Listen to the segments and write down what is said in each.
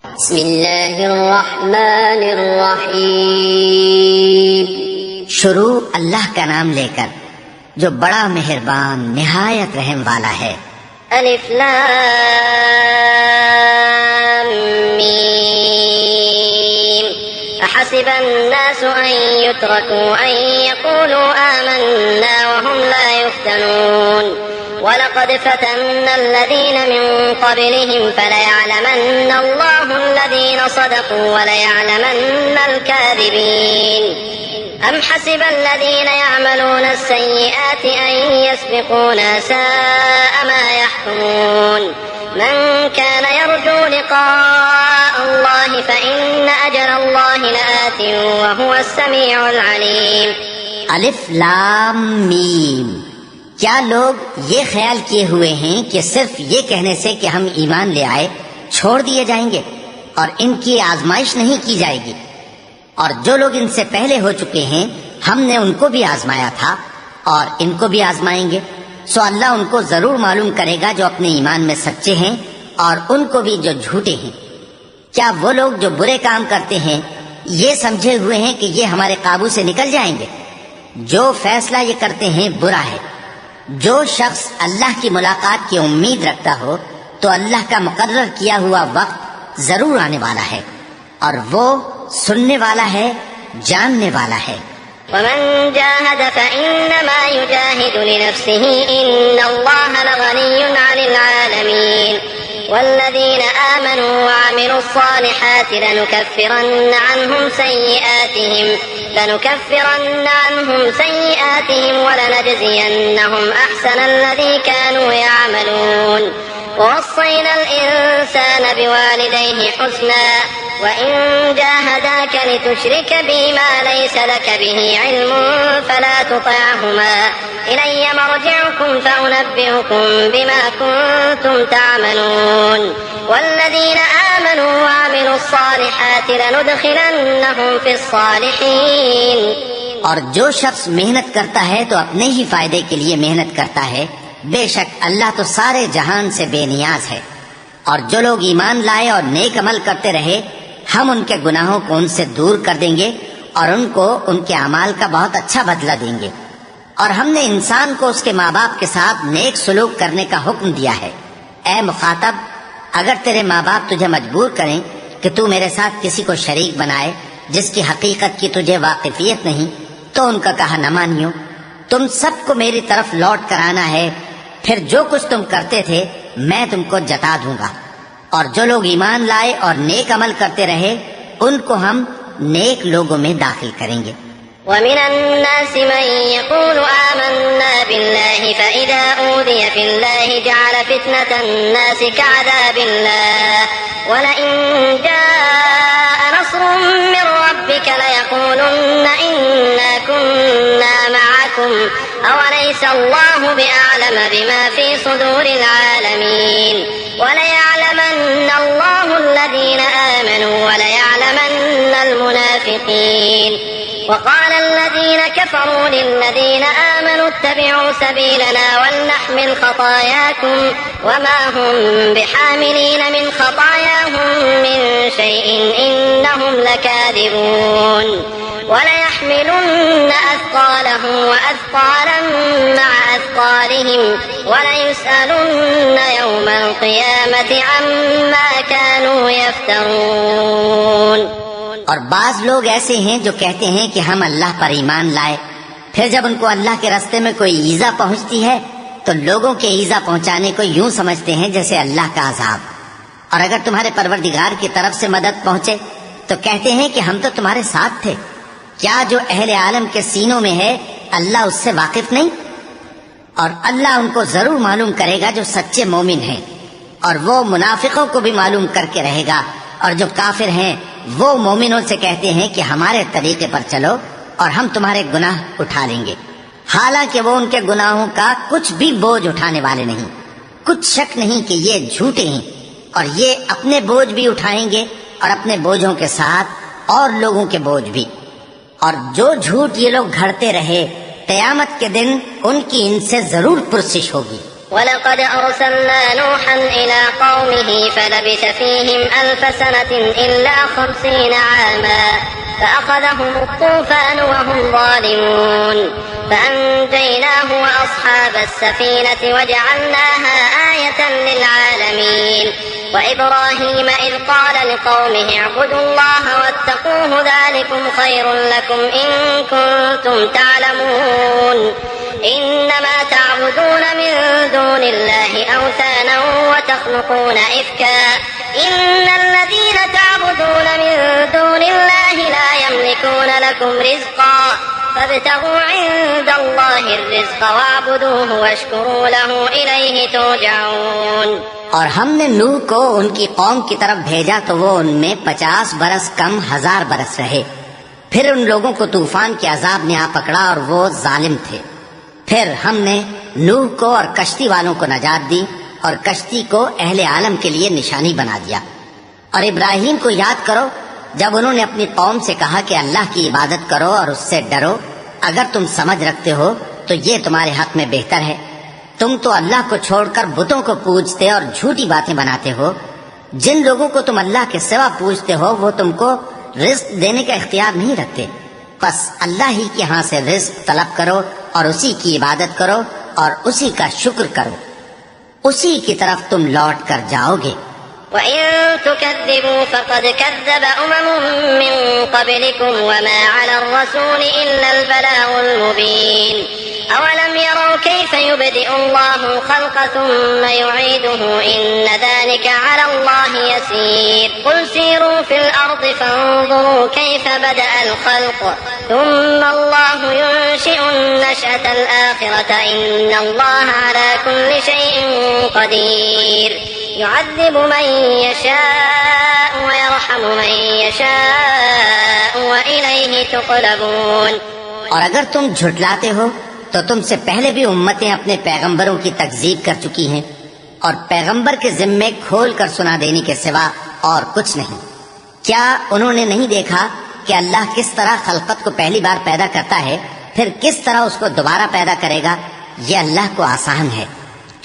बिस्मिल्लाहिर्रहमानिर्रहीम। शुरू अल्लाह का नाम लेकर जो बड़ा मेहरबान निहायत रहम वाला है। अलिफ लाम मीम। अहसिबन नासु अन युत्रकू अन यक़ूलू आमन्ना वहुम ला युफ्तनून वलक़द फतन्ना अल्लज़ीन मिन क़ब्लिहिम फलयअलमन्ना अल्लाहु अल्लज़ीन सदक़ू वलयअलमन्ना अल-काज़िबीन। अम हसिब अल्लज़ीन यअमलून अस्सय्यिआति अन यस्बिक़ूना साअ मा यहकुमून। मन कान यरजू लिक़ाअ अल्लाहि फइन्न अजल अल्लाहि लआतिन वहुव अस्समीउल अलीम। अलिफ लाम मीम। क्या लोग ये ख्याल किए हुए हैं कि सिर्फ ये कहने से कि हम ईमान ले आए छोड़ दिए जाएंगे और इनकी आजमाइश नहीं की जाएगी? और जो लोग इनसे पहले हो चुके हैं हमने उनको भी आजमाया था और इनको भी आजमाएंगे। सो अल्लाह उनको जरूर मालूम करेगा जो अपने ईमान में सच्चे हैं और उनको भी जो झूठे हैं। क्या वो लोग जो बुरे काम करते हैं ये समझे हुए हैं कि ये हमारे काबू से निकल जाएंगे? जो फैसला ये करते हैं बुरा है। जो शख्स अल्लाह की मुलाकात की उम्मीद रखता हो तो अल्लाह का मुकर्रर किया हुआ वक्त जरूर आने वाला है और वो सुनने वाला है, जानने वाला है। वमन जाहद फइन्नमा युजाहिदु लिनफ्सिही इन्नल्लाह लगनियुन अनिल आलमीन। वल्लज़ीन आमनू वअमिलुस्सालिहाति लनुकफ्फिरन्न अन्हुम सय्यिआतिहिम वलनजज़ियन्नहुम अहसनल्लज़ी कानू यअमलून। ववस्सैना الإنسان بوالديه حسنا وإن جاهداك لتشرك بي ما ليس لك به علم فلا تطعهما إلي مرجعكم فأنبئكم بما كنتم تعملون। والذين آمنوا وعملوا الصالحات لندخلنهم في الصالحين। और जो शख्स मेहनत करता है तो अपने ही फायदे के लिए मेहनत करता है। बेशक अल्लाह तो सारे जहान से बेनियाज है। और जो लोग ईमान लाए और नेक अमल करते रहे हम उनके गुनाहों को उनसे दूर कर देंगे और उनको उनके अमाल का बहुत अच्छा बदला देंगे। और हमने इंसान को उसके माँ बाप के साथ नेक सुलूक करने का हुक्म दिया है। ए मुखातब, अगर तेरे माँ बाप तुझे मजबूर करें कि तू मेरे साथ किसी को शरीक बनाए जिसकी हकीकत की तुझे वाकिफियत नहीं तो उनका कहा न मानियो। तुम सबको मेरी तरफ लौट कर आना है, फिर जो कुछ तुम करते थे मैं तुमको जता दूंगा। और जो लोग ईमान लाए और नेक अमल करते रहे उनको हम नेक लोगों में दाखिल करेंगे। वमिनन नासि मन यक़ूलु आमन्ना बिल्लाहि फ़इज़ा ऊज़िय फ़िल्लाहि जअल फ़ित्नतन नासि कअज़ाबिल्लाह वलइन जाअ नस्रुम मिन रब्बिक लयक़ूलुन्न इन्ना कुन्ना मअकुम अवलैस अल्लाहु बिअअलम बिमा फ़ी सुदूरिल आलमीन। वलयअलमन्ना अल्लाहु अल्लज़ीना आमनू वलयअलमन्ना अल-मुनाफ़िक़ीन। وقال الذين كفروا للذين آمنوا اتبعوا سبيلنا ولنحمل خطاياكم وما هم بحاملين من خطاياهم من شيء إنهم لكاذبون। وليحملن أثقالهم وأثقالا مع أثقالهم وليسألن يوم القيامة عما كانوا يفترون। और बाज लोग ऐसे हैं जो कहते हैं कि हम अल्लाह पर ईमान लाए, फिर जब उनको अल्लाह के रास्ते में कोई ईजा पहुंचती है तो लोगों के ईजा पहुंचाने को यूं समझते हैं जैसे अल्लाह का अजाब। और अगर तुम्हारे परवरदिगार की तरफ से मदद पहुंचे तो कहते हैं कि हम तो तुम्हारे साथ थे। क्या जो अहले आलम के सीनों में है अल्लाह उससे वाकिफ नहीं? और अल्लाह उनको जरूर मालूम करेगा जो सच्चे मोमिन हैं और वो मुनाफिकों को भी मालूम करके रहेगा। और जो काफिर हैं वो मोमिनों से कहते हैं कि हमारे तरीके पर चलो और हम तुम्हारे गुनाह उठा लेंगे, हालांकि वो उनके गुनाहों का कुछ भी बोझ उठाने वाले नहीं। कुछ शक नहीं कि ये झूठे हैं और ये अपने बोझ भी उठाएंगे और अपने बोझों के साथ और लोगों के बोझ भी। और जो झूठ ये लोग घड़ते रहे, क़यामत के दिन उनकी इनसे जरूर पुरसिश होगी। वलक़द अर्सलना नूहन इला क़ौमिही फलबिथ फ़ीहिम अल्फ़ सनतिन इल्ला 50 आमा फ़अख़ज़हुम अत्तूफ़ान वहुम ज़ालिमून फ़अन्जयनाहु वअस्हाब अस्सफ़ीनति वजअलनाहा आयतन लिलआलमीन वइब्राहीम इज़ क़ाल लिक़ौमिही अअ्बुदुल्लाह वत्तक़ूहु ज़ालिकुम ख़ैरुन लकुम इन कुन्तुम तअलमून इन्नमा तअबुदून मिन दूनिल्लाहि अवसाना वतख़्लुक़ून इफ़्का इन्नल्लज़ीन तअबुदून मिन दूनिल्लाहि ला यमलिकून लकुम रिज़्क़ा फब्तगू इंदल्लाहि रिज़्क़ वअब्दूहु वश्कुरू लहू इलैहि तुरजऊन। और हमने नूह को उनकी कौम की तरफ भेजा तो वो उनमें 50 बरस कम 1000 बरस रहे। फिर उन लोगों को तूफान के अजाब ने आ पकड़ा और वो जालिम थे। फिर हमने नूह को और कश्ती वालों को नजात दी और कश्ती को अहले आलम के लिए निशानी बना दिया। और इब्राहिम को याद करो जब उन्होंने अपनी कौम से कहा कि अल्लाह की इबादत करो और उससे डरो, अगर तुम समझ रखते हो तो ये तुम्हारे हक में बेहतर है। तुम तो अल्लाह को छोड़कर बुतों को पूजते और झूठी बातें बनाते हो। जिन लोगों को तुम अल्लाह के सिवा पूजते हो वो तुमको रिज़्क देने का इख्तियार नहीं रखते। बस अल्लाह ही के यहाँ से रिज़्क तलब करो और उसी की इबादत करो और उसी का शुक्र करो, उसी की तरफ तुम लौट कर जाओगे। वइन तुकद्दिबू फक़द कज़्ज़ब उमम मिन क़ब्लिकुम वमा अला अर्रसूल इल्ला अल-बलागुल मुबीन अवलम यरौ कैफ़ युबदिउ अल्लाहु अल-ख़ल्क़ थुम्मा युईदुहु इन्न ज़ालिका अला अल्लाहि यसीर क़ुल सीरू फ़िल अर्दि फ़न्ज़ुरू कैफ़ बदअ अल-ख़ल्क़ थुम्मा अल्लाहु युनशिउ अन-नशअत अल-आख़िरत इन्न अल्लाह अला कुल्लि शैइन क़दीर युअज़्ज़िबु मन यशाअ व यरहमु मन यशाअ व इलैहि तुक़लबून। और अगर तुम झुठलाते हो तो तुमसे पहले भी उम्मतें अपने पैगंबरों की तकज़ीब कर चुकी हैं और पैगंबर के जिम्मे खोल कर सुना देने के सिवा और कुछ नहीं। क्या उन्होंने नहीं देखा कि अल्लाह किस तरह खलकत को पहली बार पैदा करता है, फिर किस तरह उसको दोबारा पैदा करेगा? ये अल्लाह को आसान है।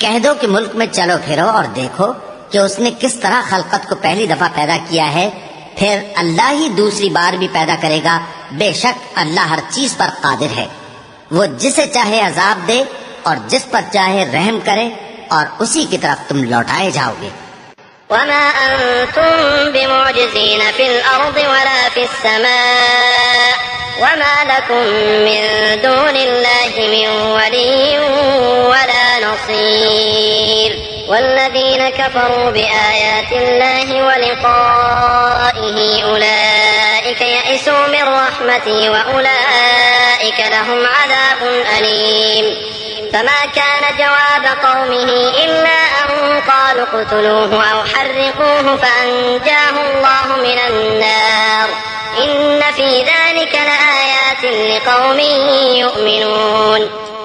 कह दो कि मुल्क में चलो फिरो और देखो कि उसने किस तरह खलकत को पहली दफा पैदा किया है, फिर अल्लाह ही दूसरी बार भी पैदा करेगा। बेशक अल्लाह हर चीज पर कादिर है। वो जिसे चाहे अजाब दे और जिस पर चाहे रहम करे और उसी की तरफ तुम लौटाए जाओगे। वमा अंतुम बिमुअजिज़ीन फिल अर्दि वला फिस समा वमा लकुम मिन दूनिल्लाहि मिन वलिय्यिन वला नसीर वल्लज़ीन कफ़रू बिआयातिल्लाहि व लिक़ाइहि उलाइक यअसू मिन रहमती व उलाइक लहुम अज़ाबुन अलीम। فما كان جواب قومه إلا أن قالوا اقتلوه أو حرقوه فأنجاه الله من النار إن في ذلك لآيات لقوم يؤمنون।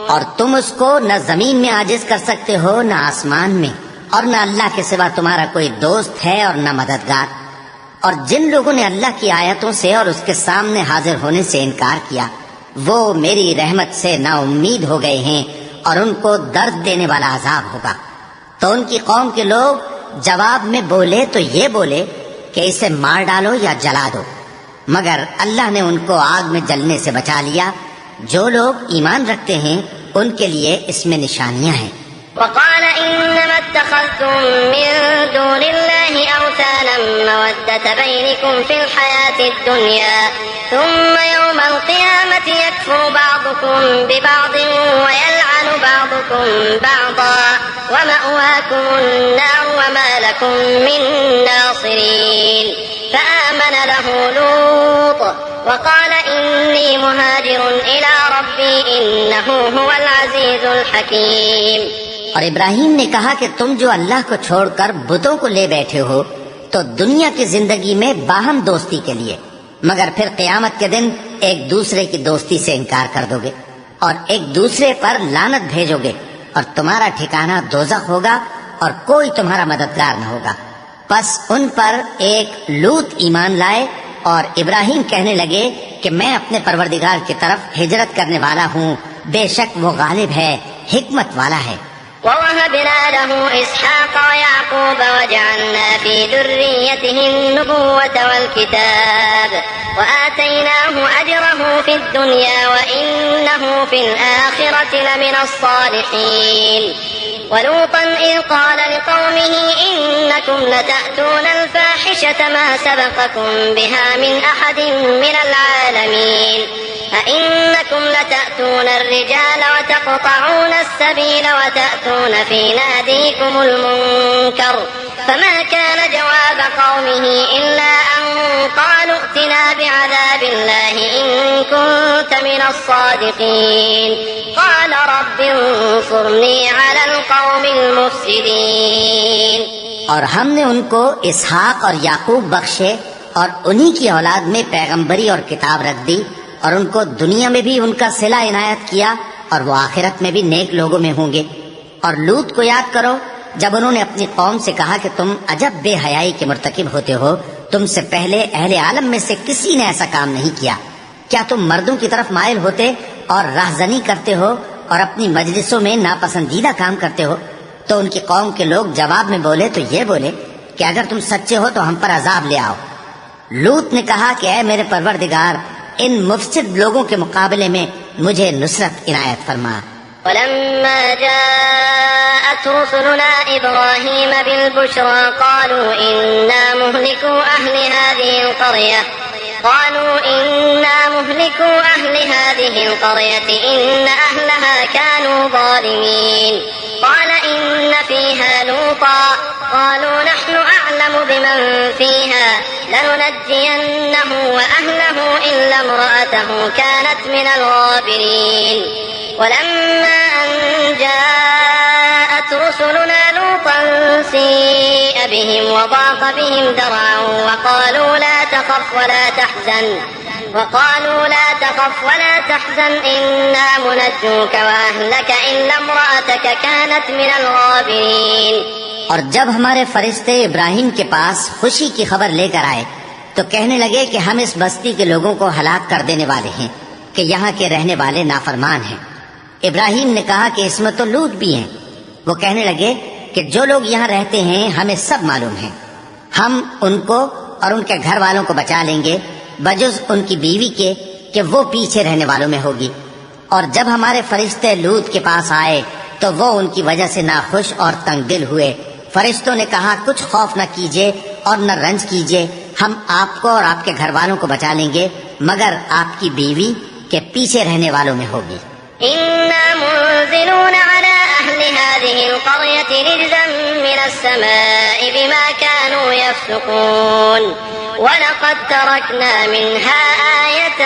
और तुम उसको न जमीन में आजिज कर सकते हो न आसमान में, और न अल्लाह के सिवा तुम्हारा कोई दोस्त है और न मददगार। और जिन लोगों ने अल्लाह की आयतों से और उसके सामने हाजिर होने से इनकार किया वो मेरी रहमत से ना उम्मीद हो गए हैं और उनको दर्द देने वाला अजाब होगा। तो उनकी कौम के लोग जवाब में बोले तो ये बोले कि इसे मार डालो या जला दो, मगर अल्लाह ने उनको आग में जलने से बचा लिया। जो लोग ईमान रखते हैं उनके लिए इसमें निशानियां हैं। वक़ाल इन्नमा इत्तख़ज़्तुम मिन दूनिल्लाहि अवसानम मवद्दत बैनिकुम फिल हयातिद दुनिया थुम्मा यौमल क़ियामति यकफ़ुरु बअदुकुम बिबअदिन व यलअनु बअदुकुम बअदा व मअवाकुमुन नार व मा लकुम मिन नासिरीन। फआमन लहु लूत वक़ाल इन्नी मुहाजिरुन इला रब्बी इन्नहु हुवल अज़ीज़ुल हकीम। और इब्राहिम ने कहा कि तुम जो अल्लाह को छोड़कर बुतों को ले बैठे हो तो दुनिया की जिंदगी में बाहम दोस्ती के लिए, मगर फिर क़यामत के दिन एक दूसरे की दोस्ती से इनकार कर दोगे और एक दूसरे पर लानत भेजोगे और तुम्हारा ठिकाना दोज़ख होगा और कोई तुम्हारा मददगार न होगा। बस उन पर एक लूत ईमान लाए और इब्राहिम कहने लगे कि मैं अपने परवरदिगार की तरफ हिजरत करने वाला हूँ, बेशक वो गालिब है, हिकमत वाला है। ووهبنا له إسحاق ويعقوب وجعلنا في ذريته النبوة والكتاب وآتيناه أجره في الدنيا وإنه في الآخرة لمن الصالحين ولوطا إذ قال لقومه إنكم لتأتون الفاحشة ما سبقكم بها من أحد من العالمين أئنكم لتأتون الرجال وتقطعون السبيل وتأتون في ناديكم المنكر فما كان جواب قومه إلا أن قالوا ائتنا بعذاب الله إن كنت من الصادقين قال رب انصرني على القوم المفسدين। और हमने उनको इसहाक और याकूब बख्शे और उन्हीं की औलाद में पैगंबरी और किताब रख दी और उनको दुनिया में भी उनका सिला इनायत किया और वो आखिरत में भी नेक लोगों में होंगे। और लूत को याद करो जब उन्होंने अपनी कौम से कहा कि तुम अजब बेहयाई के मुर्तकिब होते हो, तुमसे पहले अहले आलम में से किसी ने ऐसा काम नहीं किया। क्या तुम मर्दों की तरफ माइल होते और राहजनी करते हो और अपनी मजलिसों में नापसंदीदा काम करते हो? तो उनकी कौम के लोग जवाब में बोले तो ये बोले कि अगर तुम सच्चे हो तो हम पर अजाब ले आओ। लूत ने कहा कि ऐ मेरे परवरदिगार, इन मुफसिद लोगों के मुकाबले में मुझे नुसरत इनायत फरमा। ولما جاءت رسلنا إبراهيم بالبشرى قالوا إنا مهلكو أهل هذه القرية إن أهلها كانوا ظالمين قال إن فيها لوطا قالوا نحن أعلم بمن فيها لننجينه وأهله إلا امرأته كانت من الغابرين ولما أن جاءت رسلنا لوطا سيء بهم وضاق بهم ذرعا وقالوا لا تخف ولا تحزن إنا منجوك وأهلك إلا امرأتك كانت من الغابرين। और जब हमारे फरिश्ते इब्राहिम के पास खुशी की खबर लेकर आए तो कहने लगे कि हम इस बस्ती के लोगों को हलाक कर देने वाले हैं कि यहाँ के रहने वाले नाफरमान हैं। इब्राहिम ने कहा कि इसमें तो लूत भी हैं। वो कहने लगे कि जो लोग यहाँ रहते हैं हमें सब मालूम है, हम उनको और उनके घर वालों को बचा लेंगे बजुज उनकी बीवी के कि वो पीछे रहने वालों में होगी। और जब हमारे फरिश्ते लूत के पास आए तो वो उनकी वजह से नाखुश और तंग दिल हुए। फरिश्तों ने कहा कुछ खौफ न कीजिए और न रंज कीजिए, हम आपको और आपके घर वालों को बचा लेंगे मगर आपकी बीवी के पीछे रहने वालों में होगी। إنا منزلون على أهل هذه القرية رجزا من السماء بما كانوا يفسقون ولقد تركنا منها آية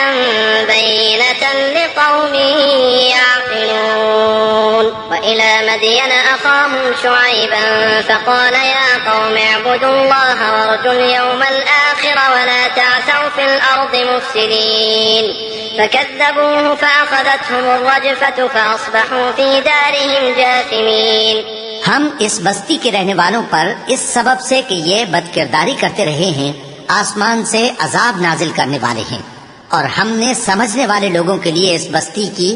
بينة لقوم يعقلون وإلى مدين أخاهم شعيبا فقال يا قوم اعبدوا الله وارجوا اليوم الآخر ولا تعثوا في الأرض مفسدين فكذبوه فأخذتهم الرجفة فأصبحوا في دارهم جاثمين। हम इस बस्ती के रहने वालों पर इस सबब से कि ये बदकिरदारी करते रहे हैं आसमान से अजाब नाजिल करने वाले हैं और हमने समझने वाले लोगों के लिए इस बस्ती की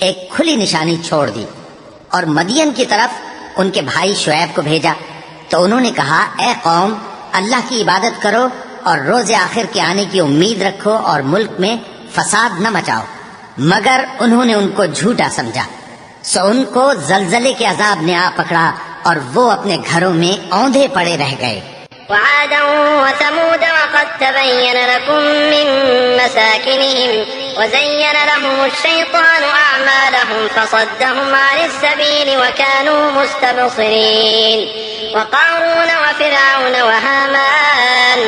एक खुली निशानी छोड़ दी। और मदियन की तरफ उनके भाई शुएब को भेजा तो उन्होंने कहा ए कौम, अल्लाह की इबादत करो और रोज आखिर के आने की उम्मीद रखो और मुल्क में फसाद न मचाओ। मगर उन्होंने उनको झूठा समझा सो उनको जलजले के अजाब ने आ पकड़ा और वो अपने घरों में औंधे पड़े रह गए। وعادا وثمود وقد تبين لكم من مساكنهم وزين لهم الشيطان أعمالهم فصدهم عن السبيل وكانوا مستبصرين وقارون وفرعون وهامان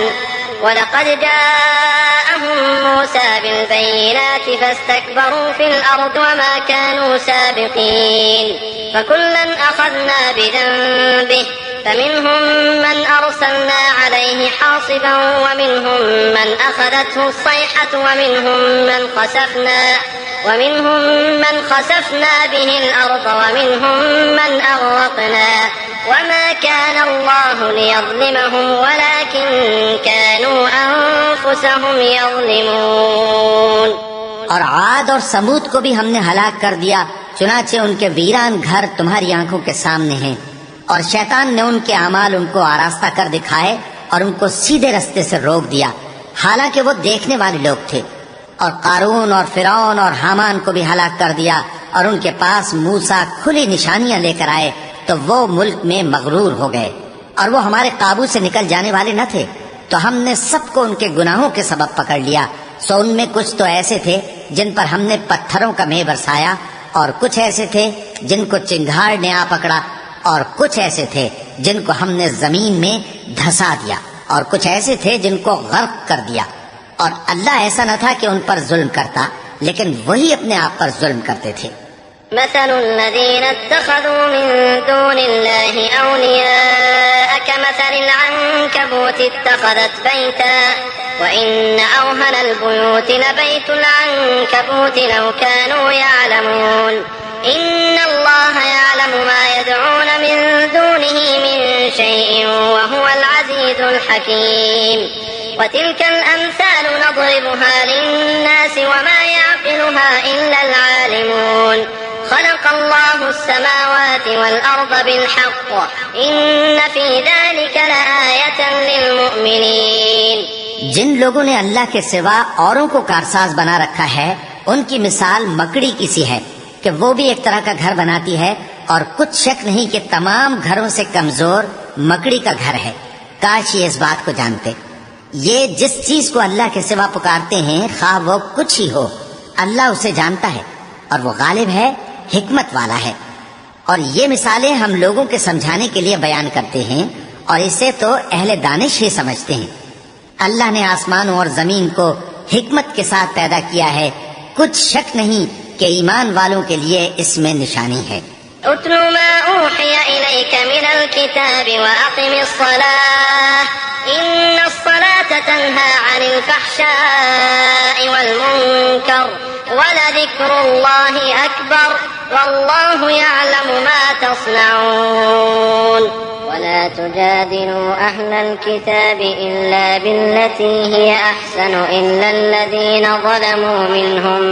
ولقد جاءهم موسى بالبينات فاستكبروا في الأرض وما كانوا سابقين فكلا أخذنا بذنبه فمنهم من أرسلنا عليه حاصبا ومنهم من أخذته الصيحة ومنهم من خسفنا به الأرض ومنهم من أغرقنا وما كان الله ليظلمهم ولكن كانوا أنفسهم يظلمون। और आद और समूद को भी हमने हलाक कर दिया चुनाचे उनके वीरान घर तुम्हारी आंखों के सामने हैं, और शैतान ने उनके अमाल उनको आरास्ता कर दिखाए और उनको सीधे रास्ते से रोक दिया, हालांकि वो देखने वाले लोग थे। और कारून और फिरौन और हामान को भी हलाक कर दिया, और उनके पास मूसा खुली निशानियां लेकर आए तो वो मुल्क में मगरूर हो गए, और वो हमारे काबू से निकल जाने वाले न थे। तो हमने सबको उनके गुनाहों के सबब पकड़ लिया। सो उनमें कुछ तो ऐसे थे जिन पर हमने पत्थरों का मेह बरसाया, और कुछ ऐसे थे जिनको चिंगार ने आ पकड़ा, और कुछ ऐसे थे जिनको हमने जमीन में धंसा दिया, और कुछ ऐसे थे जिनको गर्क कर दिया। और अल्लाह ऐसा न था कि उन पर जुल्म करता, लेकिन वही अपने आप पर जुल्म करते थे। मसलुल्लज़ीन इत्तख़ज़ू मिन दूनिल्लाहि औलिया कमसलिल अन्कबूत इत्तख़ज़त बैता व इन्न अवहनल बुयूत लबैतुल अन्कबूत लौ कानू यअलमून इन्नल्लाह यअलमु मा यदऊन मिन दूनिही मिन शैइन व हुवल अज़ीज़ुल हकीम वतिल्कल अम्सालु नज़रिबुहा लिन्नासि वमा यअक़िलुहा इल्लल आलिमून खलक़ल्लाहु अस्समावाति वल अर्द बिलहक़्क़ इन्न फी ज़ालिका लआयतन लिलमुमिनीन। जिन लोगों ने अल्लाह के सिवा औरों को कारसाज बना रखा है, उनकी मिसाल मकड़ी की सी है कि वो भी एक तरह का घर बनाती है, और कुछ शक नहीं कि तमाम घरों से कमजोर मकड़ी का घर है। काश ये इस बात को जानते। ये जिस चीज को अल्लाह के सिवा पुकारते हैं, खा वो कुछ ही हो, अल्लाह उसे जानता है, और वो गालिब है, हिकमत वाला है। और ये मिसालें हम लोगों के समझाने के लिए बयान करते हैं, और इसे तो अहले दानिश ही समझते हैं। अल्लाह ने आसमानों और जमीन को हिकमत के साथ पैदा किया है, कुछ शक नहीं कि ईमान वालों के लिए इसमें निशानी है। उतलु मा ऊहिया इलैका मिनल किताबि व अक़िमिस्सलाह इन्नस्सलाता तन्हा अनिल फ़हशाइ वल मुनकर वलज़िक्रुल्लाहि अकबर वल्लाहु यअलमु मा तस्नऊन। वला तुजादिलू अहलल किताबि इल्ला बिल्लती हिय अहसनु इल्लल्लज़ीना ज़लमू मिनहुम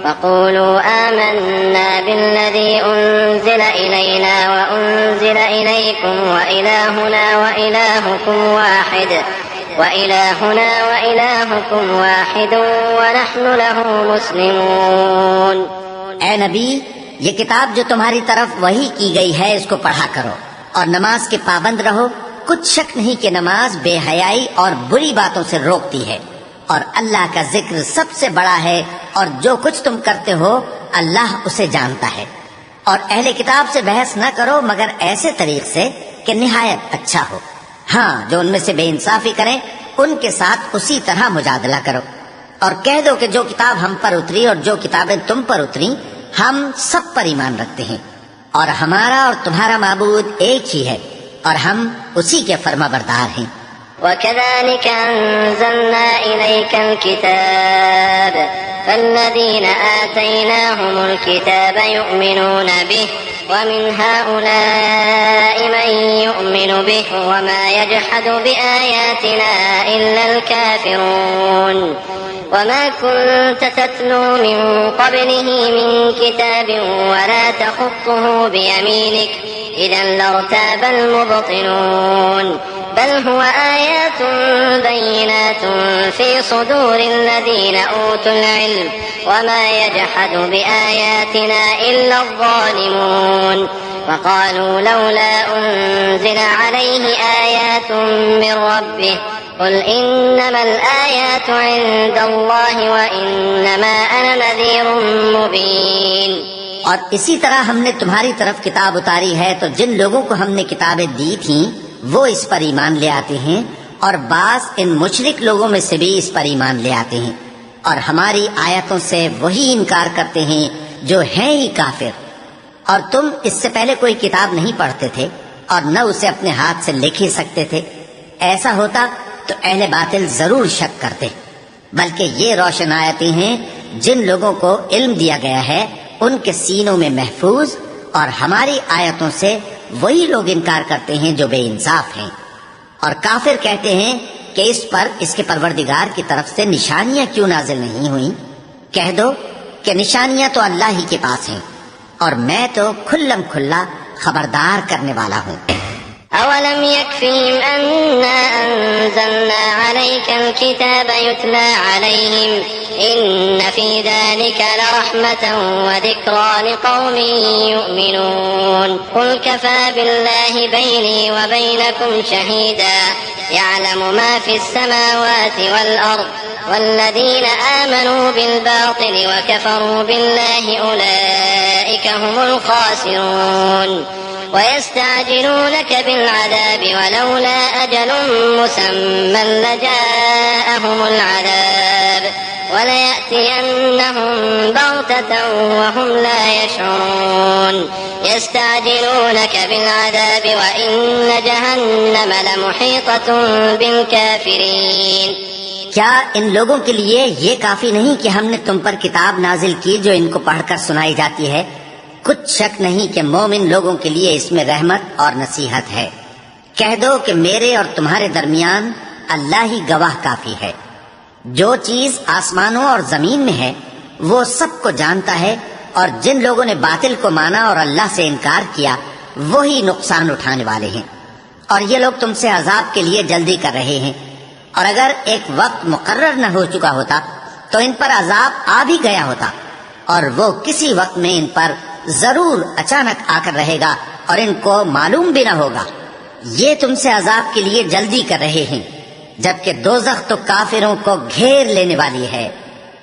फ़क़ूलू आमन्ना बिल्लज़ी उन्ज़िल इलैना व उन्ज़िल इलैकुम व इलाहुना व इलाहुकुम वाहिदुन व नहनु लहू मुस्लिमून। ए नबी, ये किताब जो तुम्हारी तरफ वही की गई है, इसको पढ़ा करो और नमाज के पाबंद रहो। कुछ शक नहीं कि नमाज बेहयाई और बुरी बातों से रोकती है, और अल्लाह का जिक्र सबसे बड़ा है, और जो कुछ तुम करते हो अल्लाह उसे जानता है। और अहले किताब से बहस न करो मगर ऐसे तरीके से कि निहायत अच्छा हो। हाँ, जो उनमें से बेइंसाफी करें उनके साथ उसी तरह मुजादला करो, और कह दो कि जो किताब हम पर उतरी और जो किताबें तुम पर उतरी, हम सब पर ईमान रखते हैं, और हमारा और तुम्हारा माबूद एक ही है, और हम उसी के फरमाबरदार हैं। वकज़ालिक अंज़लना इलैकल किताब फल्लज़ीना आतैनाहुमुल किताब युमिनून बिहि वमिन हाउलाइ मन युमिनु बिहि वमा यजहदु बिआयातिना इल्लल काफिरून वमा कुन्त तत्लू मिन क़ब्लिही मिन किताबिन वला तख़ुत्तुहु बियमीनिक इज़न लर्ताबल मुब्तिलून बल हुवा आयातुन बय्यिनातुन फी सुदूरिल्लज़ीन ऊतुल इल्म वमा यजहदु बिआयातिना इल्ला ज़ालिमून वक़ालू लौला उन्ज़िला अलैहि आयातुन मिन रब्बिह क़ुल इन्नमल आयातु इन्दल्लाहि व इन्नमा अना नज़ीरुम मुबीन। और इसी तरह हमने तुम्हारी तरफ किताब उतारी है, तो जिन लोगों को हमने किताबें दी थीं वो इस पर ईमान ले आते हैं, और बास इन मुशरिक लोगों में से भी इस पर ईमान ले आते हैं, और हमारी आयतों से वही इनकार करते हैं जो हैं ही काफिर। और तुम इससे पहले कोई किताब नहीं पढ़ते थे और न उसे अपने हाथ से लिख ही सकते थे। ऐसा होता तो अहले बातिल जरूर शक करते, बल्कि ये रोशन आयतें हैं जिन लोगों को इल्म दिया गया है उनके सीनों में महफूज, और हमारी आयतों से वही लोग इनकार करते हैं जो बेइंसाफ हैं। और काफिर कहते हैं कि इस पर इसके परवरदिगार की तरफ से निशानियां क्यों नाजिल नहीं हुई। कह दो कि निशानियां तो अल्लाह ही के पास हैं, और मैं तो खुल्लम खुल्ला खबरदार करने वाला हूँ। أولم يكفهم أنا أنزلنا عليك الكتاب يتلى عليهم إن في ذلك لرحمة وذكرى لقوم يؤمنون قل كفى بالله بيني وبينكم شهيدا يعلم ما في السماوات والأرض والذين آمنوا بالباطل وكفروا بالله أولئك هم الخاسرون ويستعجلونك بالعذاب ولولا أجل مسمى لجاءهم العذاب وليأتينهم بغتة وهم لا يشعرون يستعجلونك بالعذاب وإن جهنم لمحيطة بالكافرين। क्या इन लोगों के लिए ये काफी नहीं कि हमने तुम पर किताब नाजिल की जो इनको पढ़कर सुनाई जाती है? कुछ शक नहीं कि मोमिन लोगों के लिए इसमें रहमत और नसीहत है। कह दो कि मेरे और तुम्हारे दरमियान अल्लाह ही गवाह काफी है। जो चीज आसमानों और जमीन में है वो सबको जानता है, और जिन लोगों ने बातिल को माना और अल्लाह से इनकार किया वो ही नुकसान उठाने वाले हैं। और ये लोग तुमसे अजाब के लिए जल्दी कर रहे हैं, और अगर एक वक्त मुकर्रर न हो चुका होता तो इन पर अजाब आ भी गया होता, और वो किसी वक्त में इन पर जरूर अचानक आकर रहेगा और इनको मालूम भी न होगा। ये तुमसे अजाब के लिए जल्दी कर रहे हैं, जबकि दोज़ख तो काफिरों को घेर लेने वाली है।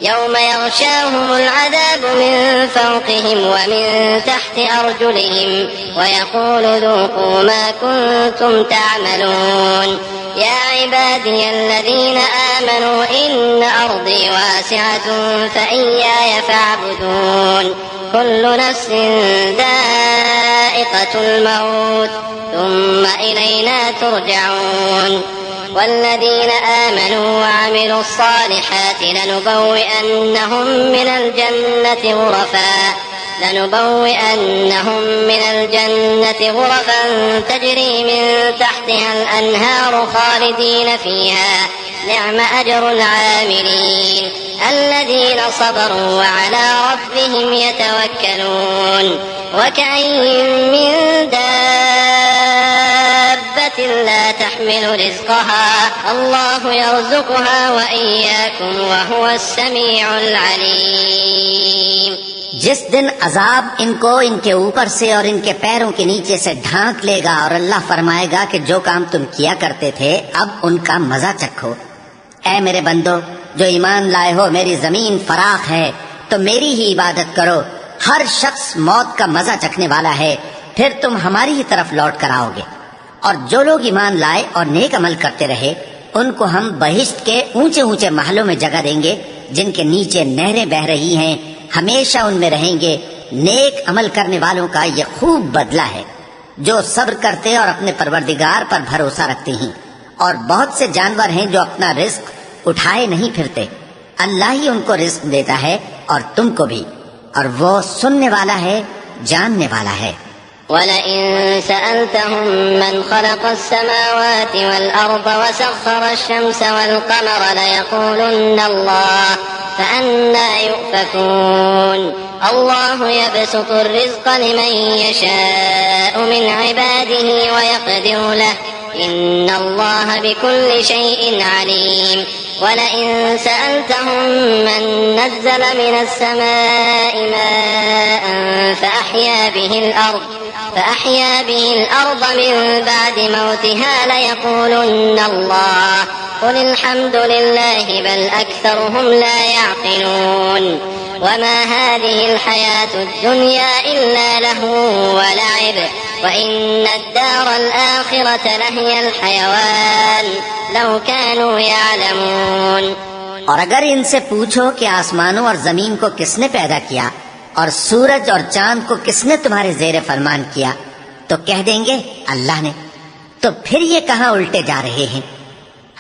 यौम यग़शाहुमुल अज़ाबु मिन फ़ौक़िहिम व मिन तहति अर्जुलिहिम व यक़ूलु ज़ूक़ू मा कुन्तुम तअमलून या इबादियल्लज़ीना आमनू इन्न अर्ज़ी वासिअतुन फ़इय्याय फ़अबुदून कुल्लु नफ्सिन ज़ाइक़तुल मौत थुम्मा इलैना तुरजऊन والذين آمنوا وعملوا الصالحات لنبوئنهم من الجنة غرفا تجري من تحتها الأنهار خالدين فيها نعم أجر العاملين الذين صبروا وعلى ربهم يتوكلون وكأين من لا تحمل رزقها الله يرزقها وإياكم وهو السميع العليم। जिस दिन अजाब इनको इनके ऊपर से और इनके पैरों के नीचे से ढांक लेगा और अल्लाह फरमाएगा कि जो काम तुम किया करते थे अब उनका मजा चखो। ऐ मेरे बंदो जो ईमान लाए हो, मेरी जमीन फराख है तो मेरी ही इबादत करो। हर शख्स मौत का मजा चखने वाला है, फिर तुम हमारी ही तरफ लौट कर आओगे। और जो लोग ईमान लाए और नेक अमल करते रहे उनको हम बहिश्त के ऊंचे ऊंचे महलों में जगह देंगे जिनके नीचे नहरें बह रही हैं, हमेशा उनमें रहेंगे। नेक अमल करने वालों का ये खूब बदला है जो सब्र करते और अपने परवरदिगार पर भरोसा रखते हैं। और बहुत से जानवर हैं जो अपना रिस्क उठाए नहीं फिरते, अल्लाह ही उनको रिस्क देता है और तुमको भी, और वो सुनने वाला है, जानने वाला है। वलइन सअल्तहुम मन खलक़स समावाति वल अर्द व सख़्ख़रश शम्स वल क़मर लयक़ूलुन्न अल्लाह फअन्ना युफ़कून अल्लाहु यबसुतु रिज़्क़ लिमन यशाअु मिन इबादिही व यक़दिरु लहु इन्नल्लाह बिकुल्लि शैइन अलीम। वलइन सअल्तहुम मन नज़्ज़ल मिनस समाइ माअन فأحيا به الأرض من بعد موتها ليقولن الله قل الحمد لله بل أكثرهم لا يعقلون وما هذه الحياة الدنيا إلا لهو ولعب وإن الدار الآخرة لهي الحيوان لو كانوا يعلمون। और अगर इनसे पूछो कि आसमानों और जमीन को किसने पैदा किया और सूरज और चांद को किसने तुम्हारे जेरे फरमान किया, तो कह देंगे अल्लाह ने। तो फिर ये कहाँ उल्टे जा रहे हैं।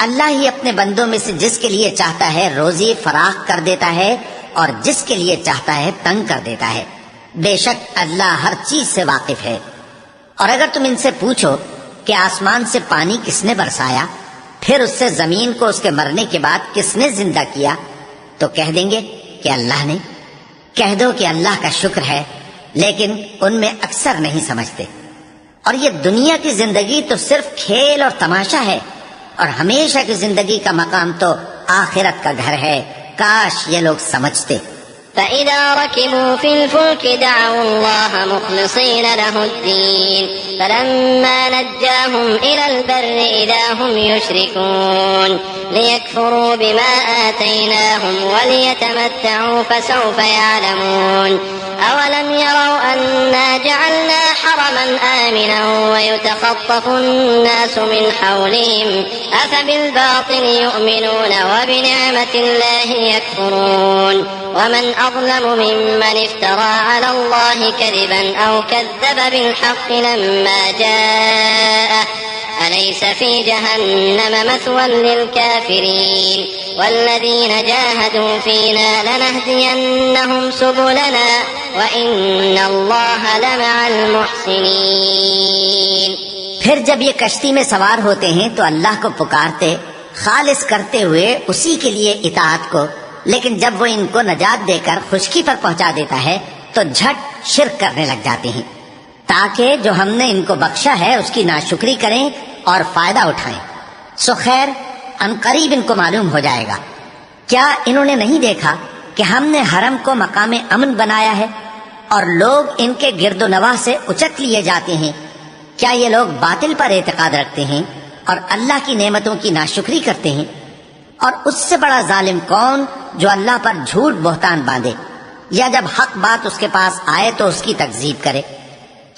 अल्लाह ही अपने बंदों में से जिसके लिए चाहता है रोजी फराख कर देता है और जिसके लिए चाहता है तंग कर देता है। बेशक अल्लाह हर चीज से वाकिफ है। और अगर तुम इनसे पूछो कि आसमान से पानी किसने बरसाया, फिर उससे जमीन को उसके मरने के बाद किसने जिंदा किया, तो कह देंगे कि अल्लाह ने। कह दो कि अल्लाह का शुक्र है, लेकिन उनमें अक्सर नहीं समझते। और ये दुनिया की जिंदगी तो सिर्फ खेल और तमाशा है, और हमेशा की जिंदगी का मकाम तो आखिरत का घर है। काश ये लोग समझते। فإذا ركبوا في الفلك دعوا الله مخلصين له الدين فلما نجاهم إلى البر إذا هم يشركون ليكفروا بما آتيناهم وليتمتعوا فسوف يعلمون أولم يروا أنا جعلنا حرما آمنا ويتخطف الناس من حولهم أفبالباطل يؤمنون وبنعمة الله يكفرون ومن أظلم ممن افترى على الله كذبا أو كذب بالحق لما جاءه أليس في جهنم مثوى للكافرين والذين جاهدوا فينا لنهدينهم سبلنا وإن الله لمع المحسنين। फिर जब ये कश्ती में सवार होते हैं तो अल्लाह को पुकारते, खालिस करते हुए उसी के लिए इताअत को, लेकिन जब वो इनको नजात देकर खुशकी पर पहुंचा देता है तो झट शिर्क करने लग जाते हैं, ताकि जो हमने इनको बख्शा है उसकी नाशुक्री करें और फायदा उठाएं। सो खैर अनकरीब इनको मालूम हो जाएगा। क्या इन्होंने नहीं देखा कि हमने हरम को मकामे अमन बनाया है और लोग इनके गिरदोनवाह से उचक लिए जाते हैं? क्या ये लोग बातिल पर एतकाद रखते हैं और अल्लाह की नेमतों की नाशुक्री करते हैं? और उससे बड़ा जालिम कौन जो अल्लाह पर झूठ बहतान बांधे या जब हक बात उसके पास आए तो उसकी तकजीब करे।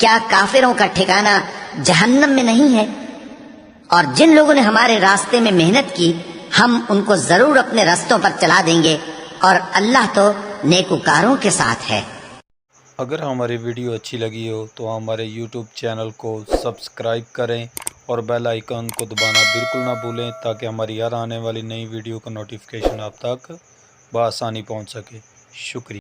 क्या काफिरों का ठिकाना जहन्नम में नहीं है? और जिन लोगों ने हमारे रास्ते में मेहनत की हम उनको जरूर अपने रास्तों पर चला देंगे और अल्लाह तो नेकुकारों के साथ है। अगर हमारी वीडियो अच्छी लगी हो तो हमारे YouTube चैनल को सब्सक्राइब करें और बेल आइकन को दबाना बिल्कुल ना भूलें, ताकि हमारी हर आने वाली नई वीडियो का नोटिफिकेशन आप तक बआसानी पहुंच सके। शुक्रिया।